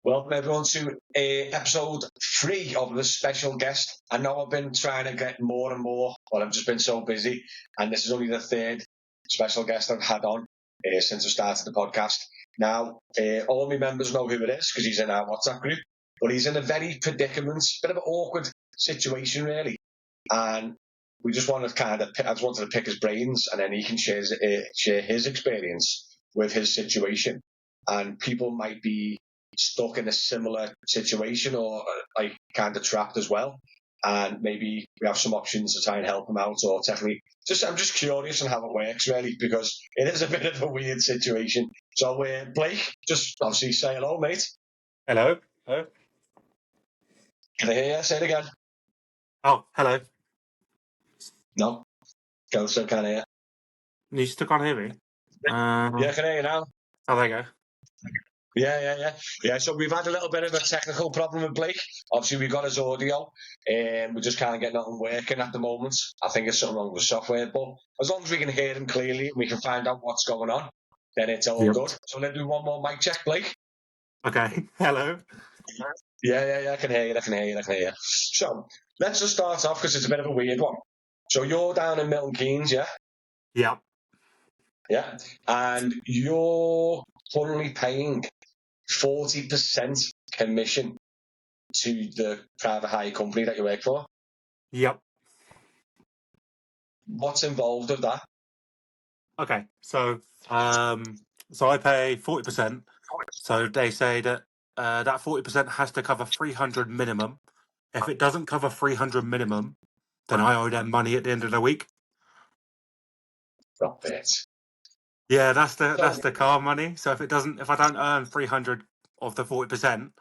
Welcome everyone to episode 3 of the special guest. I know I've been trying to get more and more, but I've just been so busy, and this is only the 3rd special guest I've had on since I started the podcast. Now, all my members know who it is because he's in our WhatsApp group, but he's in a very predicament, bit of an awkward situation really, and we just wanted I just wanted to pick his brains, and then he can share his experience with his situation, and people might be stuck in a similar situation or like kind of trapped as well, and maybe we have some options to try and help them out, or technically I'm just curious on how it works really, because it is a bit of a weird situation. So Blake, just obviously say hello, mate. Hello. Hello. Can I hear you? Say it again. Oh, hello. No, go. So can I hear You still can't hear me? yeah, I can hear you now. Oh, there you go. Yeah. So we've had a little bit of a technical problem with Blake. Obviously, we've got his audio, and we just can't get nothing working at the moment. I think it's something wrong with the software, but as long as we can hear him clearly and we can find out what's going on, then it's all good. So let's do one more mic check, Blake. Okay. Hello. Yeah. I can hear you. So let's just start off because it's a bit of a weird one. So you're down in Milton Keynes, yeah? Yeah. Yeah. And you're currently paying 40% commission to the private hire company that you work for. Yep. What's involved with that? Okay. So I pay 40%. So they say that that 40% has to cover 300 minimum. If it doesn't cover 300 minimum, then I owe them money at the end of the week. Stop it. Yeah, that's the car money. So if I don't earn 300 of the 40%,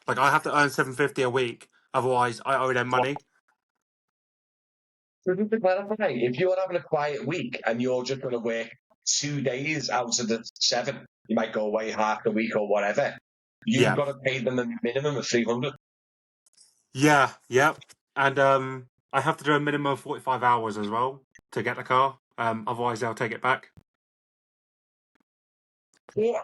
like I have to earn 750 a week. Otherwise, I owe them money. So just to clarify, if you're having a quiet week and you're just going to work 2 days out of the 7, you might go away half the week or whatever, you've got to pay them a minimum of 300. Yeah, and I have to do a minimum of 45 hours as well to get the car. Otherwise, they'll take it back. Yeah.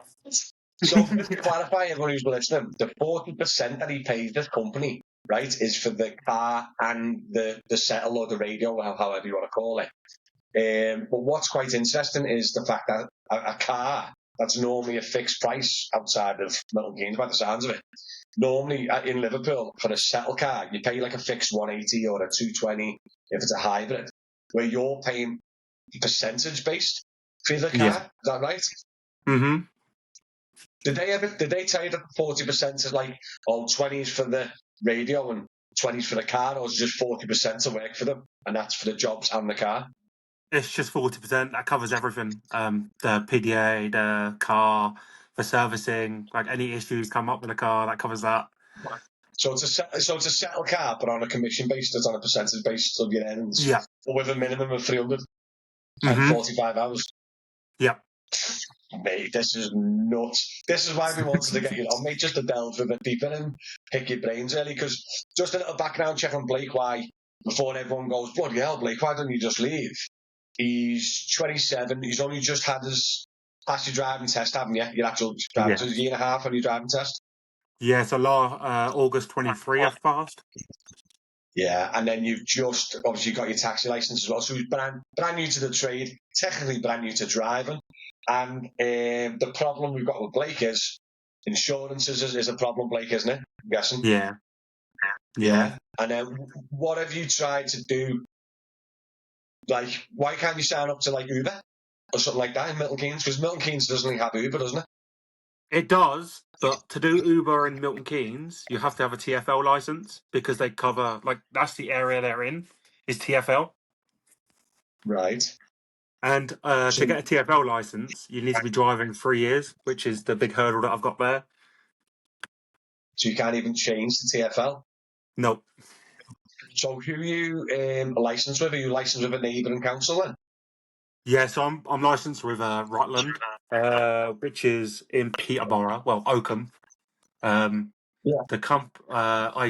So just to clarify, everyone who's listening, the 40% that he pays this company, right, is for the car and the settle or the radio, or however you want to call it. But what's quite interesting is the fact that a car that's normally a fixed price outside of Milton Keynes, by the sounds of it, normally in Liverpool for a settle car, you pay like a fixed 180 or a 220 if it's a hybrid, where you're paying percentage based for the car. Yeah. Is that right? Mm-hmm. Did they tell you that 40% is like, 20s for the radio and 20s for the car, or is it just 40% to work for them, and that's for the jobs and the car? It's just 40%. That covers everything. The PDA, the car, the servicing, like any issues come up with the car, that covers that. So it's a settle car, but on a commission based, it's on a percentage based of your ends. Yeah. But with a minimum of 300 and 45 hours. Yeah. Mate, this is nuts. This is why we wanted to get you on, mate, just to delve a bit deeper and pick your brains early. Because just a little background check on Blake, why, before everyone goes, bloody hell, Blake, why don't you just leave? He's 27. He's only just had his passed your driving test, haven't you? Your actual driving test. A year and a half on your driving test. Yeah, so August 23 I've passed. Yeah, and then you've just obviously got your taxi license as well. So he's brand new to the trade, technically brand new to driving. And the problem we've got with Blake is insurance is a problem, Blake, isn't it? I'm guessing. Yeah. And then what have you tried to do? Like, why can't you sign up to like Uber or something like that in Milton Keynes? Because Milton Keynes doesn't have Uber, doesn't it? It does, but to do Uber in Milton Keynes, you have to have a TfL license because they cover, like, that's the area they're in, is TfL. Right. And to get a TfL license, you need to be driving 3 years, which is the big hurdle that I've got there. So you can't even change the TfL? Nope. So who are you licensed with? Are you licensed with a neighbouring council then? Yeah, so I'm licensed with Rutland, which is in Peterborough, well, Oakham. I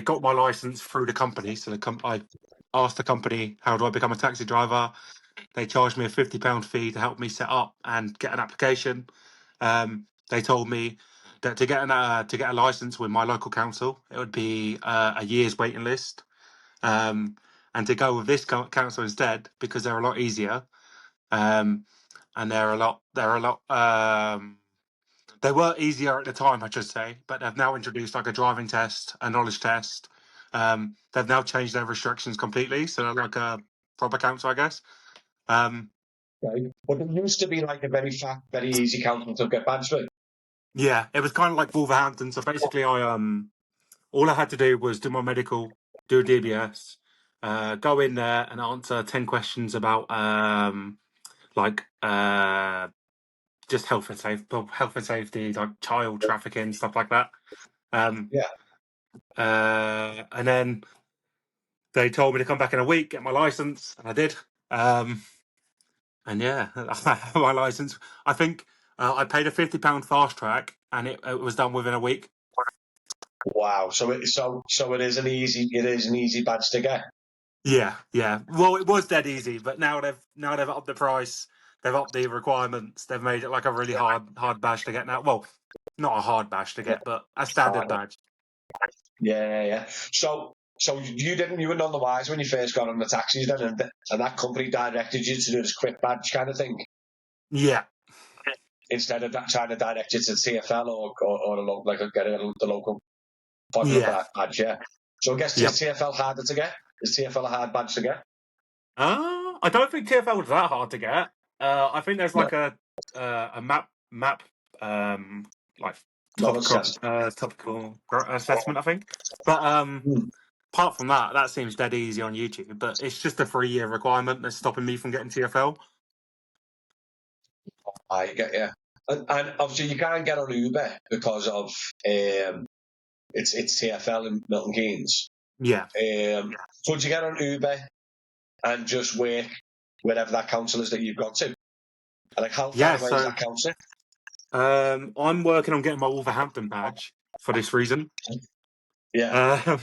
got my license through the company, so I asked the company, how do I become a taxi driver? They charged me a £50 fee to help me set up and get an application. They told me that to get a license with my local council, it would be a year's waiting list. And to go with this council instead, because they're a lot easier, and they're a lot they were easier at the time, I should say, but they've now introduced like a driving test, a knowledge test. They've now changed their restrictions completely, so they're like a proper council, I guess. Okay. But it used to be like a very fast, very easy council to get badged with. Yeah, it was kind of like Wolverhampton. So basically, all I had to do was do my medical, do a DBS, go in there and answer 10 questions about just health and safety, like child trafficking, stuff like that. Yeah. And then they told me to come back in a week, get my license, and I did. And yeah, I have my license. I think I paid a £50 fast track, and it was done within a week. Wow. So it is an easy badge to get. Yeah. Well, it was dead easy, but now they've upped the price. They've upped the requirements. They've made it like a really hard badge to get now. Well, not a hard badge to get, but a standard badge. Yeah. So you were none the wiser when you first got on the taxis then, and that company directed you to do this quick badge kind of thing. Yeah. Instead of trying to direct you to TFL or the local badge. Yeah. So I guess TFL harder to get. Is TFL a hard badge to get? I don't think TFL was that hard to get. I think there's like a map like topical assessment, I think. But apart from that seems dead easy on YouTube. But it's just a 3-year requirement that's stopping me from getting TFL. I get you. And obviously you can't get on Uber because of it's TFL in Milton Keynes. Yeah. So would you get on Uber and just work wherever that council is that you've got to? And like how far away is that council? I'm working on getting my Wolverhampton badge for this reason. Yeah.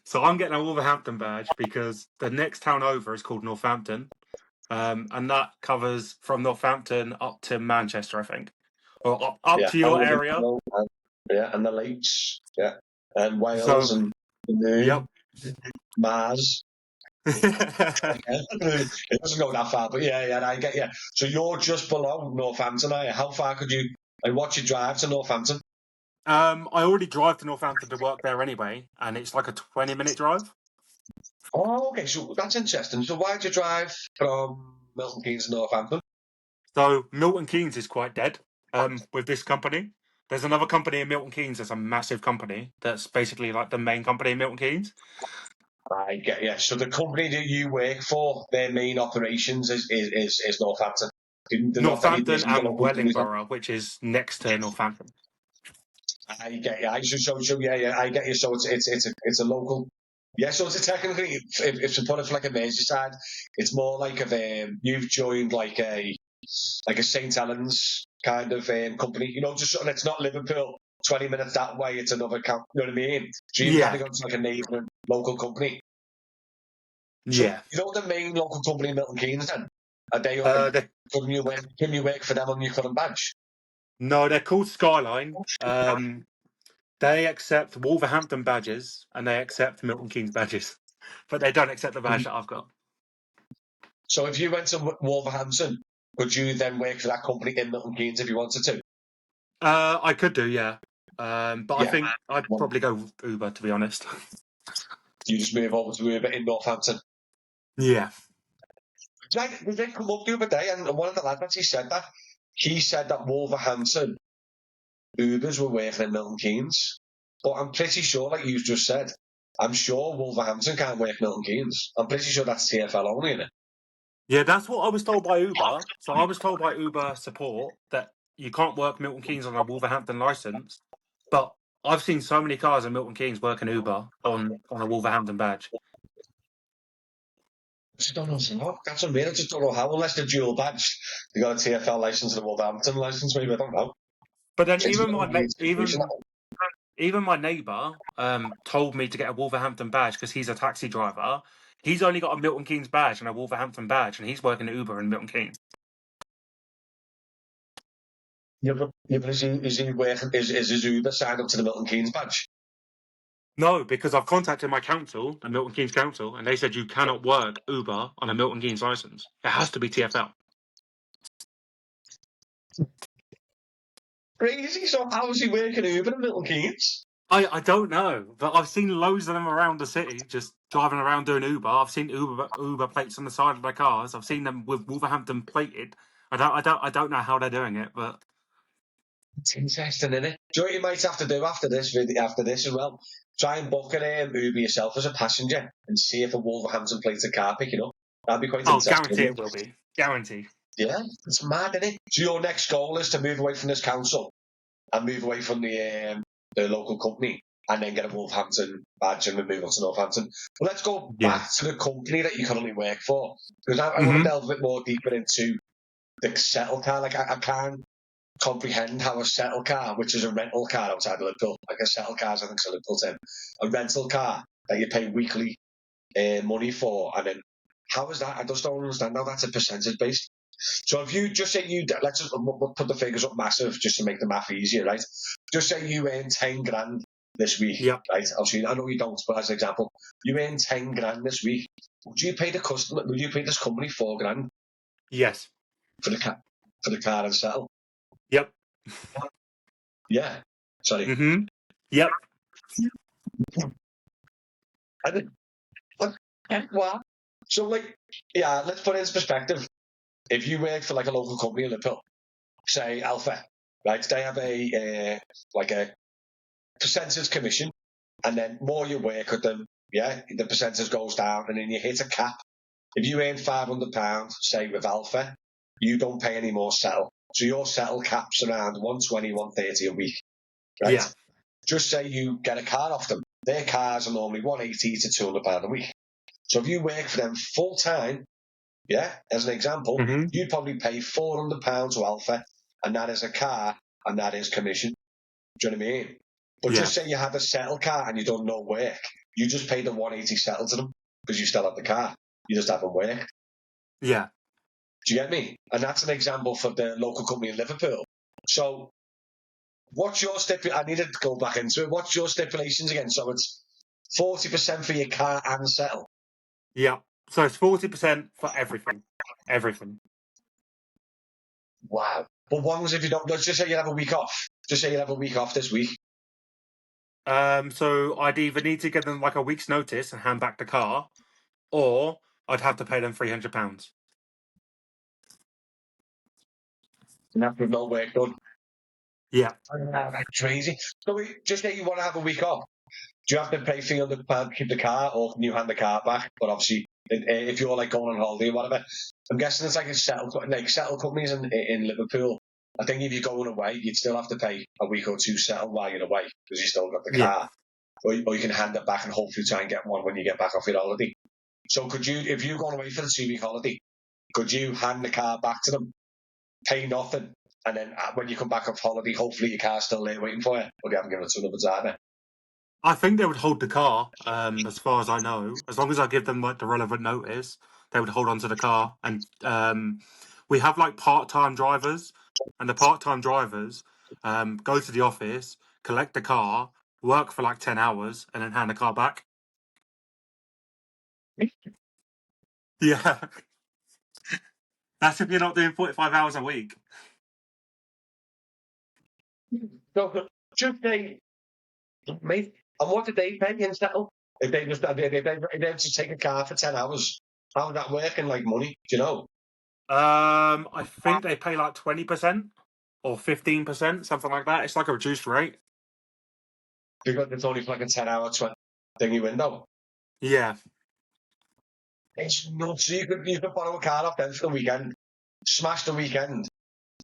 So I'm getting a Wolverhampton badge because the next town over is called Northampton. And that covers from Northampton up to Manchester, I think. Or up to your area. And the Lakes. Yeah. And Wales and the Moon. Mars. It doesn't go that far, but yeah, I get you. So you're just below Northampton, are you? How far could you, and what's your drive to Northampton? I already drive to Northampton to work there anyway, and it's like a 20-minute drive. Oh, okay, so that's interesting. So why'd you drive from Milton Keynes to Northampton? So Milton Keynes is quite dead with this company. There's another company in Milton Keynes that's a massive company that's basically like the main company in Milton Keynes. I get you. So the company that you work for, their main operations is Northampton. Northampton and Wellingborough, which is next to Northampton. I get you. I get you. So it's a local. Yeah, so it's technically, if you put it for like a Merseyside, it's more like you've joined like a St Helens kind of company. You know, just it's not Liverpool. 20 minutes that way, it's another count. You know what I mean? So you've got to go to like a neighbouring local company. So, yeah. You know the main local company in Milton Keynes then? Are they can you work for them on your current badge? No, they're called Skyline. They accept Wolverhampton badges and they accept Milton Keynes badges, but they don't accept the badge that I've got. So if you went to Wolverhampton, could you then work for that company in Milton Keynes if you wanted to? I could do, yeah. But I think I'd probably go Uber, to be honest. You just move over to Uber in Northampton? Yeah. Did they come up the other day, and one of the lads actually said that. He said that Wolverhampton Ubers were working in Milton Keynes. But I'm pretty sure, like you just said, I'm sure Wolverhampton can't work Milton Keynes. I'm pretty sure that's TFL only, isn't it? Yeah, that's what I was told by Uber. So I was told by Uber support that you can't work Milton Keynes on a Wolverhampton license. But I've seen so many cars in Milton Keynes working Uber on a Wolverhampton badge. I just don't know. That's what I mean. I just don't know how. Unless they're dual badged, they got a TFL license and a Wolverhampton license. Maybe I don't know. But then even my neighbour told me to get a Wolverhampton badge because he's a taxi driver. He's only got a Milton Keynes badge and a Wolverhampton badge, and he's working at Uber in Milton Keynes. Is he working? Is his Uber signed up to the Milton Keynes badge? No, because I've contacted my council, the Milton Keynes Council, and they said you cannot work Uber on a Milton Keynes license. It has to be TFL. Crazy. So how is he working Uber in Milton Keynes? I don't know, but I've seen loads of them around the city, just driving around doing Uber. I've seen Uber plates on the side of their cars. I've seen them with Wolverhampton plated. I don't know how they're doing it, but It's interesting, isn't it? Do you know what you might have to do after this as well? Try and book an Uber yourself as a passenger and see if a Wolverhampton plate's a car picking up. That'd be quite interesting. Guarantee it will be. Guarantee. Yeah, it's mad, isn't it? So your next goal is to move away from this council and move away from the local company and then get a Wolverhampton badge and move on to Northampton. Well, let's go back to the company that you currently work for, because I want to delve a bit more deeper into the settle car. Like I can't comprehend how a settle car, which is a rental car outside of Liverpool, like a settle car, I think it's a Liverpool term, a rental car that you pay weekly money for, and then how is that? I just don't understand how that's a percentage based. So if you just say let's just put the figures up massive just to make the math easier, right? Just say you earn 10 grand this week, right? Obviously, I know you don't, but as an example, you earn 10 grand this week. Would you pay the customer? Would you pay this company 4 grand? Yes. For the car and settle. Yep. Yeah. Sorry. Mm-hmm. Yep. What? So, like, yeah, let's put it into perspective. If you work for like a local company in Liverpool, say Alpha, right? They have a percentage commission, and then more you work with them, yeah, the percentage goes down, and then you hit a cap. If you earn £500, say with Alpha, you don't pay any more settle. So your settle cap's around 120, 130 a week, right? Yeah. Just say you get a car off them. Their cars are normally 180 to £200 a week. So if you work for them full time, yeah, as an example, you'd probably pay £400 to Alpha, and that is a car, and that is commission. Do you know what I mean? But just say you had a settle car and you done no work, you just pay the 180 settle to them because you still have the car. You just haven't worked. Yeah. Do you get me? And that's an example for the local company in Liverpool. So what's your I needed to go back into it. What's your stipulations again? So it's 40% for your car and settle. Yeah. So it's 40% for everything. Everything. Wow. But what was if you don't? Let's just say you have a week off. Just say you have a week off this week. So I'd either need to give them like a week's notice and hand back the car, or I'd have to pay them £300. And that's with no work done. Yeah. That's crazy. So just say you want to have a week off. Do you have to pay £300 to keep the car, or can you hand the car back? But obviously, if you're like going on holiday or whatever, I'm guessing it's like settle companies in Liverpool. I think if you're going away, you'd still have to pay a week or two settle while you're away because you still got the car. Or you can hand it back and hopefully try and get one when you get back off your holiday. So could you, if you're going away for the 2-week holiday, could you hand the car back to them, pay nothing, and then when you come back off holiday, hopefully your car's still there waiting for you, or you haven't given it to another driver? I think they would hold the car, as far as I know. As long as I give them like the relevant notice, they would hold on to the car. And we have like part-time drivers, and the part-time drivers go to the office, collect the car, work for like 10 hours, and then hand the car back. Yeah. That's if you're not doing 45 hours a week. So just say, mate, and what did they pay in settle? If they just take a car for 10 hours, how would that work in like money? Do you know? I think they pay like 20% or 15%, something like that. It's like a reduced rate. Because it's only for like a 10-hour thingy window. Yeah. It's nuts. So you could borrow a car off them for the weekend, smash the weekend,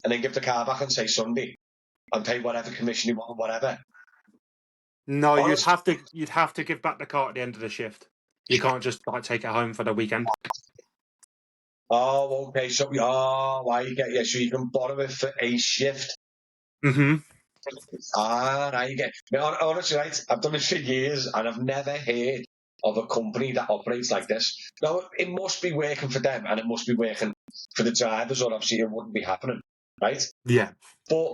and then give the car back on say Sunday, and pay whatever commission you want, whatever. No, honestly, you'd have to give back the car at the end of the shift. You can't just like take it home for the weekend. Oh, okay. So, so you can borrow it for a shift. Right, you get. Honestly, right, I've done this for years, and I've never heard of a company that operates like this. Now, it must be working for them, and it must be working for the drivers, or obviously it wouldn't be happening. right? Yeah. But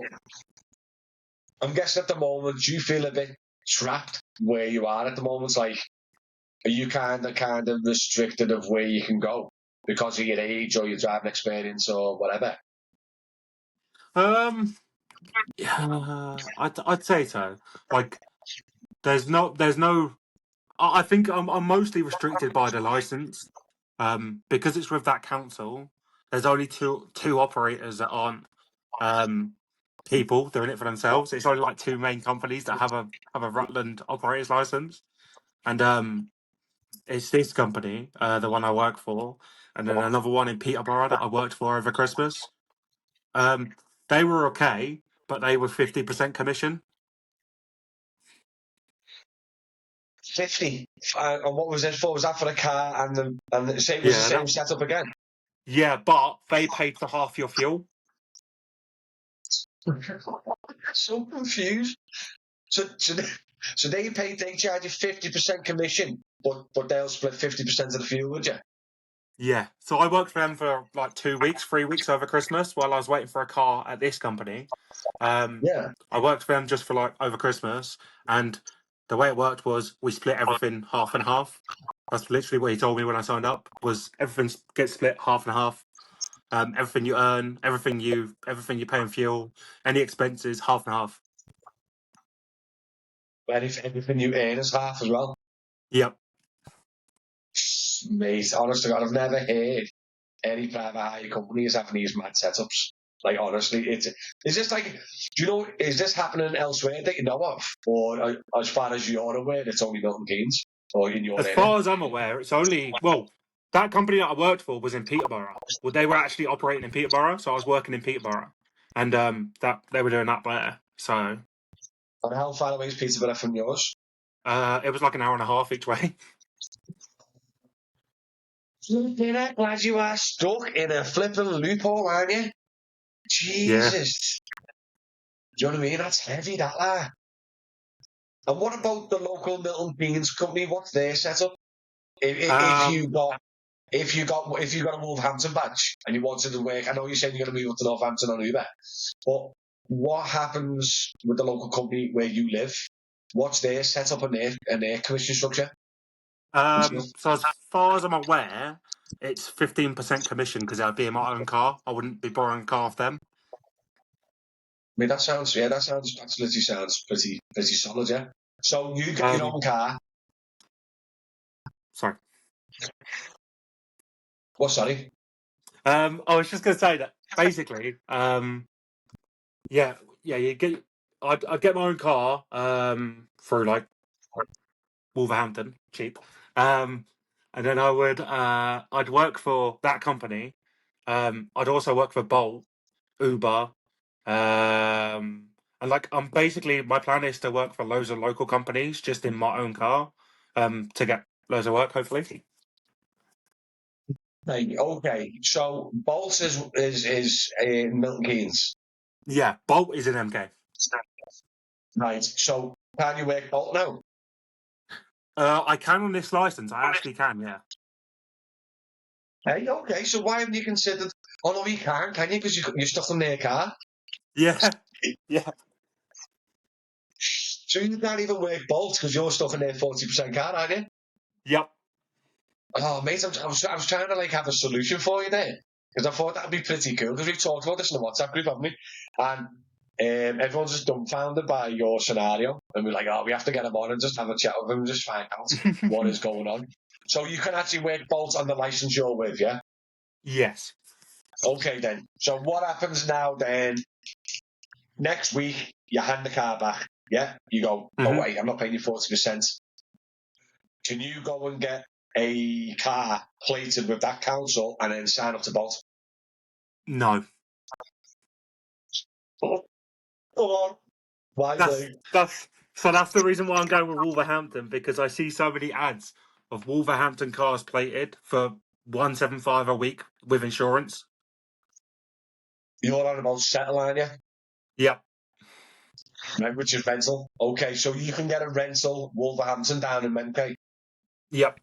I'm guessing at the moment you feel a bit trapped where you are at the moment. Like, are you kind of restricted of where you can go because of your age or your driving experience or whatever? Yeah, I'd say so. Like, there's no. I think I'm mostly restricted by the license, because it's with that council. There's only two operators that aren't um people. They're in it for themselves. It's only like two main companies that have a Rutland operator's license, and it's this company, the one I work for, and then another one in Peterborough that I worked for over Christmas. Um, they were okay, but they were 50% commission. 50. And what was it for? Was that for the car and say it was the Yeah, same setup again? yeah, but they paid for half your fuel. So confused. So they charge you 50% commission, but they'll split 50% of the fuel with you. Yeah, so I worked for them for like 2 weeks, 3 weeks over Christmas while I was waiting for a car at this company. Yeah. I worked for them just for like over Christmas, and the way it worked was we split everything half and half. That's literally what he told me when I signed up. Was everything gets split half and half. Everything you earn, everything you pay in fuel, any expenses, half and half. Everything you earn is half as well. Yep. Mate, honest to God, I've never heard any private hire companies having these mad setups. Like, honestly, is this like, do you know, is this happening elsewhere that you know of? Or as far as you're aware, it's only Milton Keynes or in your As area? far as I'm aware, it's only that company that I worked for was in Peterborough. Well, they were actually operating in Peterborough, so I was working in Peterborough, and that they were doing that there. So And how far away is Peterborough from yours? it was like an hour and a half each way. Flipping heck, lad, you are stuck in a flipping loophole, aren't you? Yeah. Jesus. Do you know what I mean? That's heavy, that lad. And what about the local Milton Keynes company? What's their setup? If you Um, got if you got a Wolverhampton badge and you wanted to work, I know you're saying you're going to move up to Northampton on Uber, but what happens with the local company where you live? What's their setup and their commission structure? so as far as I'm aware, it's 15% commission because I'd be in my own car. I wouldn't be borrowing a car off them. I mean, that literally sounds pretty solid, yeah. So you get your Um, own car. sorry. What? Sorry. I was just going to say that basically, yeah, yeah, I'd get my own car, through like Wolverhampton, cheap, and then I'd work for that company. I'd also work for Bolt, Uber, and like I'm basically my plan is to work for loads of local companies just in my own car, to get loads of work hopefully. Right, okay. So Bolt is Milton Keynes. Yeah, Bolt is in MK. Right. So can you work Bolt now? I can on this license. I actually can. Yeah. Hey, okay. So why haven't you considered? Oh no, you can't, can you? Because you're stuck in their car. Yeah. Yeah. So you can't even work Bolt because you're stuck in their 40% car, aren't you? Yep. Oh, mate, I was trying to like have a solution for you there because I thought that'd be pretty cool because we've talked about this in the WhatsApp group, haven't we? And everyone's just dumbfounded by your scenario, and we're like, oh, we have to get him on and just have a chat with him and just find out what is going on. So you can actually work Bolt on the license you're with, yeah? Yes. Okay, then. So what happens now then? Next week, you hand the car back, yeah? You go, oh, Hmm. wait, I'm not paying you 40%. Can you go and get a car plated with that council and then sign up to Bolt? No. Oh, come on. Why, That's mate? that's so that's the reason why I'm going with Wolverhampton because I see so many ads of Wolverhampton cars plated for 175 a week with insurance. You're on about settle, aren't you? Yep. Right, which is rental. Okay, so you can get a rental Wolverhampton down in Menke. Yep.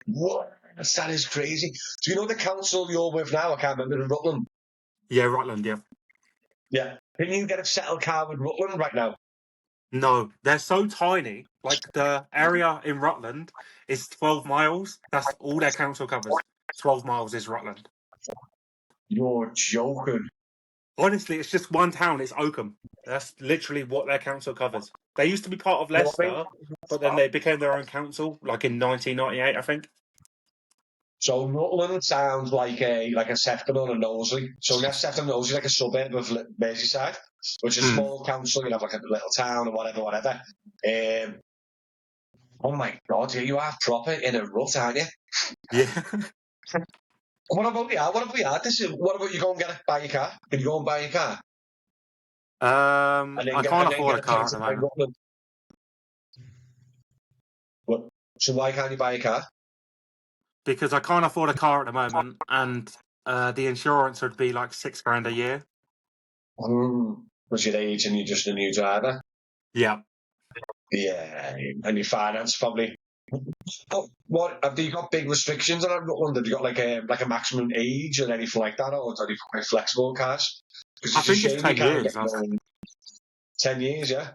What? That is crazy. Do you know the council you're with now? I can't remember in Rutland. Yeah, Rutland, yeah. Yeah. Can you get a settled car with Rutland right now? No, they're so tiny. Like, the area in Rutland is 12 miles. That's all their council covers. 12 miles is Rutland. You're joking. Honestly, it's just one town. It's Oakham. That's literally what their council covers. They used to be part of Leicester, but then they became their own council, like in 1998, I think. So Rutland sounds like a Sefton or a Knowsley. So yes, Sefton and Knowsley is like a suburb of Merseyside, which is a small council. You have like a little town or whatever. Oh my God, you are proper in a rut, aren't you? Yeah. What about you? What have we had? What about you go and buy your car? Can you go and buy your car? I can't afford a car at the moment. What? So why can't you buy a car? Because I can't afford a car at the moment, and the insurance would be like $6,000 a year. Because your age and you're just a new driver. Yeah. Yeah, and your finance probably. What have you got? Big restrictions on Rutland? Have you got like a maximum age or anything like that, or are they quite flexible cars? Because I it's a think it's shame 10 you can't years. get 10 years, yeah.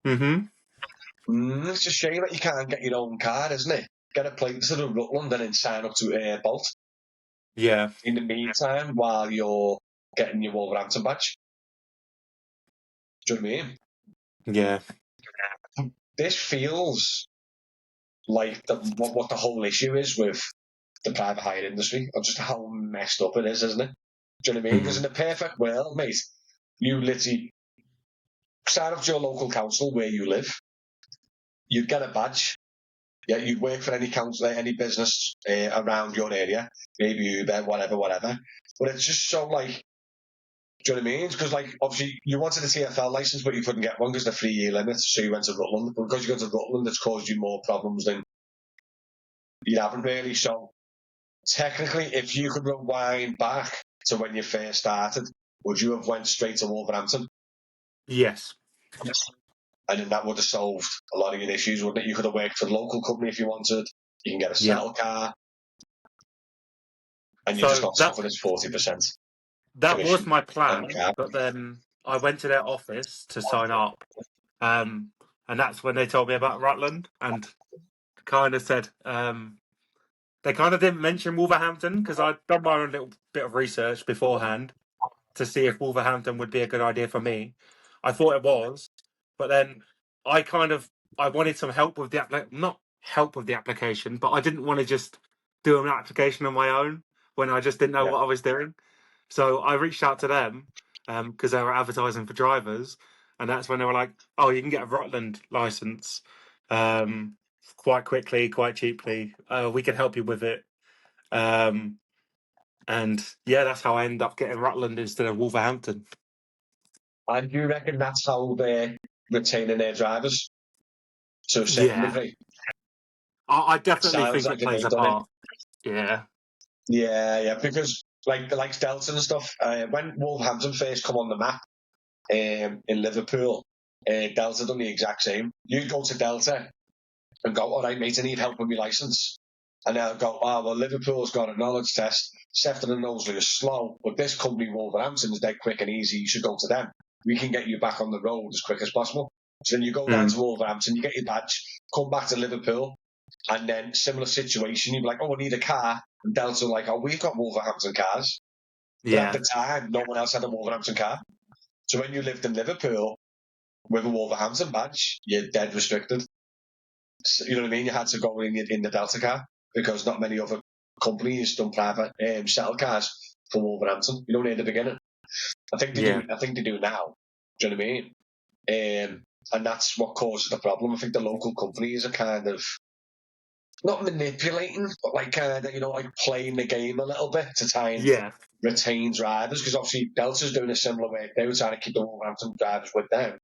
Mm-hmm. It's a shame that you can't get your own car, isn't it? Get a plate to the Rutland and then sign up to Bolt. Yeah. In the meantime, while you're getting your Wolverhampton badge. Do you know what I mean? Yeah. This feels like what the whole issue is with the private hire industry, or just how messed up it is, isn't it? Do you know what I mean? Because in a perfect world, mate, you literally sign up to your local council where you live, you'd get a badge, yeah, you'd work for any council, any business around your area, maybe Uber, whatever. But it's just so like, do you know what I mean? Because like, obviously, you wanted a TFL license, but you couldn't get one because the 3-year limit, so you went to Rutland. But because you got to Rutland, it's caused you more problems than you haven't really. So technically, if you could rewind back to when you first started, would you have went straight to Wolverhampton? Yes. And then that would have solved a lot of your issues, wouldn't it? You could have worked for the local company if you wanted. You can get a settled car. And you just got offered as 40%. That was commission my plan, but then I went to their office to sign up. And that's when they told me about Rutland and kind of said, they kind of didn't mention Wolverhampton because I'd done my own little bit of research beforehand to see if Wolverhampton would be a good idea for me. I thought it was, but then I wanted some help with not help with the application, but I didn't want to just do an application on my own when I just didn't know what I was doing. So I reached out to them because they were advertising for drivers, and that's when they were like, "Oh, you can get a Rutland license quite quickly, quite cheaply. We can help you with it." And yeah, that's how I ended up getting Rutland instead of Wolverhampton. And do you reckon that's how they're retaining their drivers to a certain degree? I definitely think it plays a part. Yeah, because like the likes Delta and stuff, when Wolverhampton first come on the map in Liverpool, Delta done the exact same. You'd go to Delta and go, all right, mate, I need help with my licence. And they'll go, well, Liverpool's got a knowledge test. Sefton and Knowsley is slow, but this company, Wolverhampton, is dead quick and easy. You should go to them. We can get you back on the road as quick as possible. So then you go down to Wolverhampton, you get your badge, come back to Liverpool, and then similar situation, you'd be like, oh, I need a car. And Delta are like, oh, we've got Wolverhampton cars. But at the time, no one else had a Wolverhampton car. So when you lived in Liverpool with a Wolverhampton badge, you're dead restricted. So, you know what I mean? You had to go in the Delta car because not many other companies done private settled cars for Wolverhampton. You don't need the beginning. I think they do. I think they do now. Do you know what I mean? And that's what causes the problem. I think the local companies are kind of not manipulating, but like kind of like playing the game a little bit to try and retain drivers. Because obviously Delta's doing a similar way. They were trying to keep the Wolverhampton drivers with them.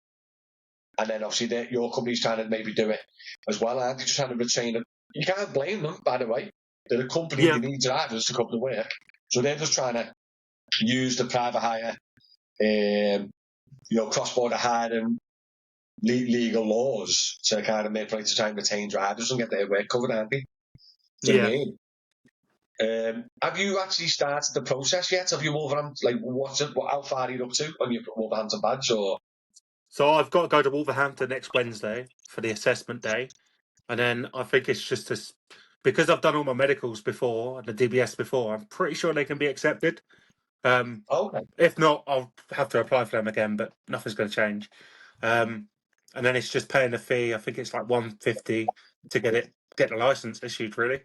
And then obviously your company's trying to maybe do it as well, and they're just trying to retain it. You can't blame them, by the way. They're a company, they need drivers to come to work. So they're just trying to use the private hire, cross-border hire and legal laws to kind of manipulate to try and retain drivers and get their work covered, aren't they? Do you know what I mean? Have you actually started the process yet? Have you Wolverhampton? Like, how far are you up to on your Wolverhampton badge? Or So I've got to go to Wolverhampton next Wednesday for the assessment day, and then I think it's just because I've done all my medicals before and the DBS before. I'm pretty sure they can be accepted. okay, If not, I'll have to apply for them again, but nothing's going to change. And then it's just paying the fee. I think it's like $150 to get the license issued. Really.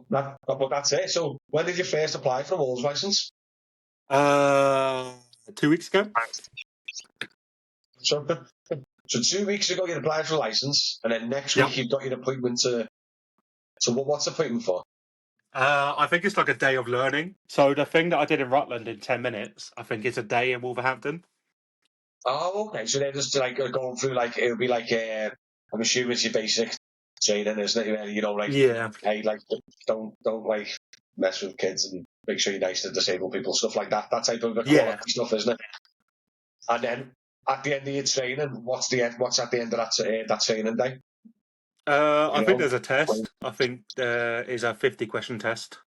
but that's it. So when did you first apply for a Wolves license? 2 weeks ago. So 2 weeks ago you applied for a license, and then next Yep. week you've got your appointment to. So what's the appointment for? I think it's like a day of learning. So the thing that I did in Rutland in 10 minutes, I think it's a day in Wolverhampton. Oh, okay. So they're just like going through like it'll be like I'm assuming it's your basic training, isn't it? You know, like Yeah. hey, like don't like mess with kids and make sure you're nice to disabled people, stuff like that. That type of equality stuff, isn't it? And then at the end of your training, what's at the end of that training day? I think there's a test. I think there is a 50-question test.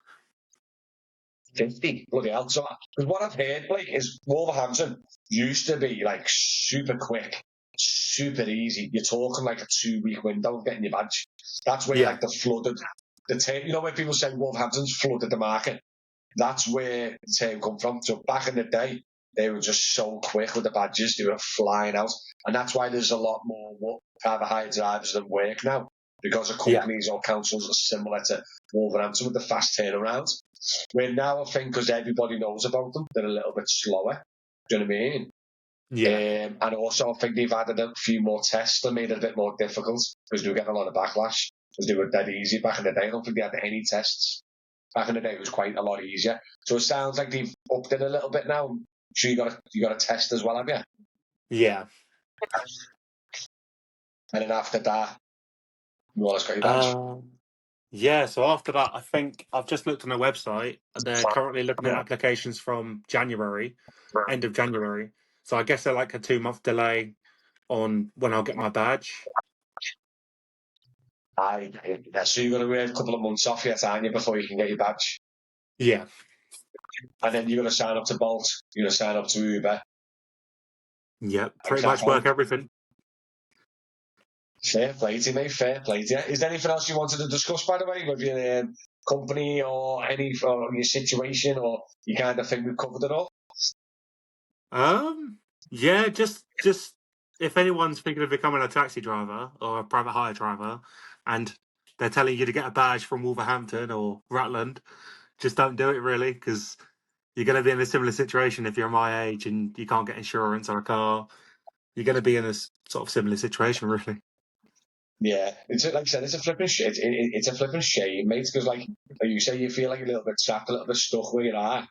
50, bloody hell. So, because what I've heard, Blake, is Wolverhampton used to be like super quick, super easy. You're talking like a 2-week window of getting your badge. That's where like the term, you know, when people say Wolverhampton's flooded the market, that's where the term come from. So back in the day, they were just so quick with the badges, they were flying out. And that's why there's a lot more private hire drivers than work now, because the companies or councils are similar to Wolverhampton with the fast turnaround. Where now I think because everybody knows about them, they're a little bit slower. Do you know what I mean? Yeah. And also I think they've added a few more tests that made it a bit more difficult because they were getting a lot of backlash because they were dead easy back in the day. I don't think they had any tests. Back in the day it was quite a lot easier. So it sounds like they've upped it a little bit now. So you got a test as well, have you? Yeah. And then after that, you want to get your badge. Yeah, so after that, I think I've just looked on their website. They're currently looking at applications from January, end of January. So I guess they're like a 2-month delay on when I'll get my badge. So you're going to wait a couple of months off yet, aren't you, before you can get your badge? Yeah. And then you're going to sign up to Bolt, you're going to sign up to Uber. Yeah, pretty much work everything. Fair play to you, mate. Fair play to you. Is there anything else you wanted to discuss, by the way, with your company or your situation, or you kind of think we've covered it all? Yeah, just if anyone's thinking of becoming a taxi driver or a private hire driver, and they're telling you to get a badge from Wolverhampton or Rutland, just don't do it really, because you're going to be in a similar situation if you're my age and you can't get insurance on a car. You're going to be in a sort of similar situation, really. Yeah, like I said, it's a flipping shit. It's a flipping shame, mate. Because like you say, you feel like a little bit trapped, a little bit stuck where you are,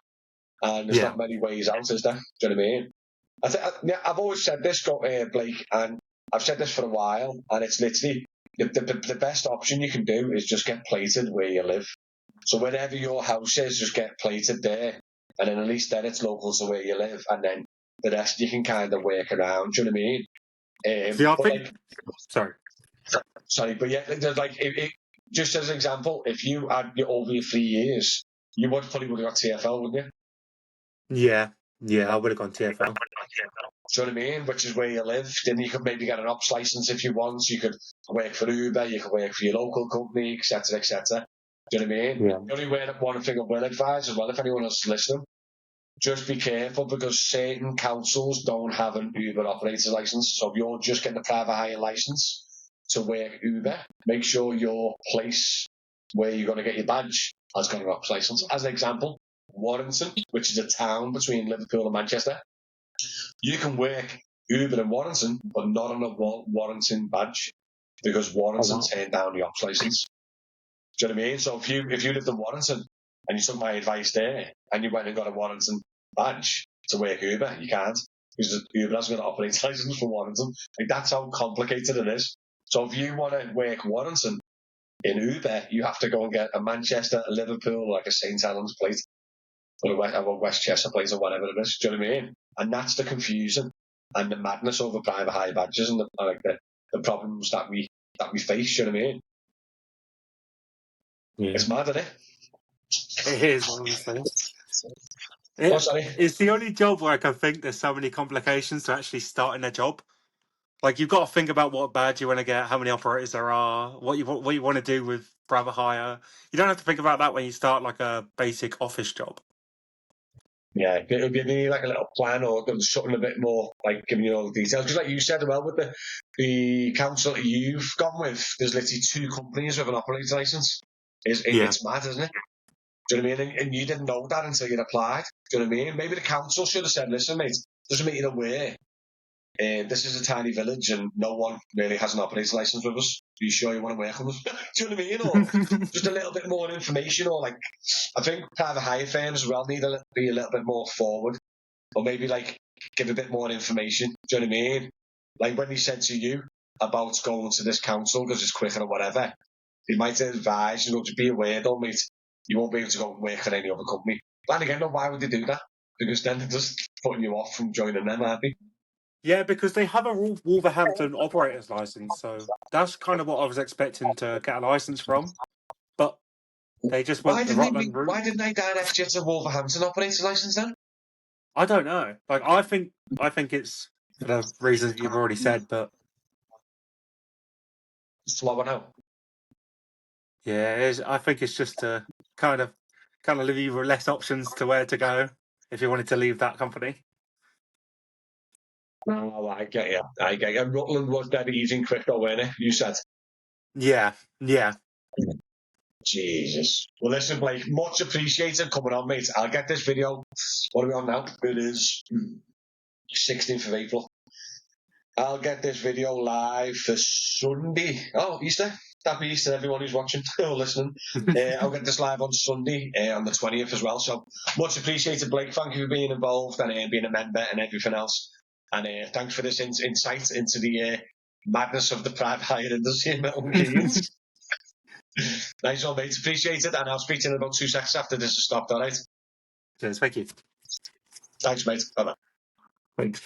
and there's not many ways out, is there? Do you know what I mean? I've always said this, Blake, and I've said this for a while, and it's literally the best option you can do is just get plated where you live. So wherever your house is, just get plated there, and then at least then it's local to where you live, and then the rest you can kind of work around. Do you know what I mean? See, I think. Sorry, but yeah, like just as an example, if you had over your 3 years, you probably would have got TFL, wouldn't you? Yeah, I would have gone TFL. Do you know what I mean? Which is where you live. Then you could maybe get an ops license if you want. You could work for Uber, you could work for your local company, etc., etc. Do you know what I mean? Yeah. The only one thing I will advise as well, if anyone else is listening, just be careful because certain councils don't have an Uber operator's license. So if you're just getting a private hire license to work Uber, make sure your place where you're going to get your badge has got an ops license. As an example, Warrington, which is a town between Liverpool and Manchester, you can work Uber in Warrington, but not on a Warrington badge because Warrington turned down the ops license. Do you know what I mean? So if you lived in Warrington and you took my advice there and you went and got a Warrington badge to work Uber, you can't because Uber hasn't got an operating license for Warrington. Like, that's how complicated it is. So if you want to work Warrington in Uber, you have to go and get a Manchester, a Liverpool, like a St. Helens plate, or a Westchester plate, or whatever it is. Do you know what I mean? And that's the confusion and the madness over private hire badges and the problems that we face. Do you know what I mean? It's mad, isn't it? It is, honestly. Sorry. It's the only job where I can think there's so many complications to actually starting a job. Like, you've got to think about what badge you want to get, how many operators there are, what you want to do with private hire. You don't have to think about that when you start like a basic office job. Yeah, it would be like a little plan or something a bit more, like giving you all the details. Just like you said, well, with the council that you've gone with, there's literally 2 companies with an operator license. It's mad, isn't it? Do you know what I mean? And you didn't know that until you'd applied. Do you know what I mean? Maybe the council should have said, listen, mate, just to make you aware, this is a tiny village and no one really has an operator license with us. Are you sure you want to work with us? Do you know what I mean? Or just a little bit more information, or like, I think private hire firms as well need to be a little bit more forward, or maybe like give a bit more information. Do you know what I mean? Like when he said to you about going to this council because it's quicker or whatever, they might advise, to be aware though, mate, you won't be able to go and work at any other company. But again, no, why would they do that? Because then they're just putting you off from joining them, aren't they? Yeah, because they have a Wolverhampton operator's license, so that's kind of what I was expecting to get a license from. But they just went the Rutland route. Why didn't they direct you to Wolverhampton operator's license then? I don't know. Like, I think it's for the reasons you've already said, but Slowing out. yeah, I think it's just to kind of leave you with less options to where to go if you wanted to leave that company. No, I get you. And Rutland was dead easy and quick though, weren't it? You said. Yeah. Jesus. Well, listen, Blake, much appreciated coming on, mate. I'll get this video. What are we on now? It is 16th of April. I'll get this video live for Sunday. Oh, Easter. Happy Easter, everyone who's watching or listening. I'll get this live on Sunday, on the 20th as well. So much appreciated, Blake. Thank you for being involved and being a member and everything else. And thanks for this insight into the madness of the private hire industry in Milton Keynes. Nice one, mate. Appreciate it. And I'll speak to you in about 2 seconds after this has stopped, all right? Cheers, thank you. Thanks, mate. Bye-bye. Thanks.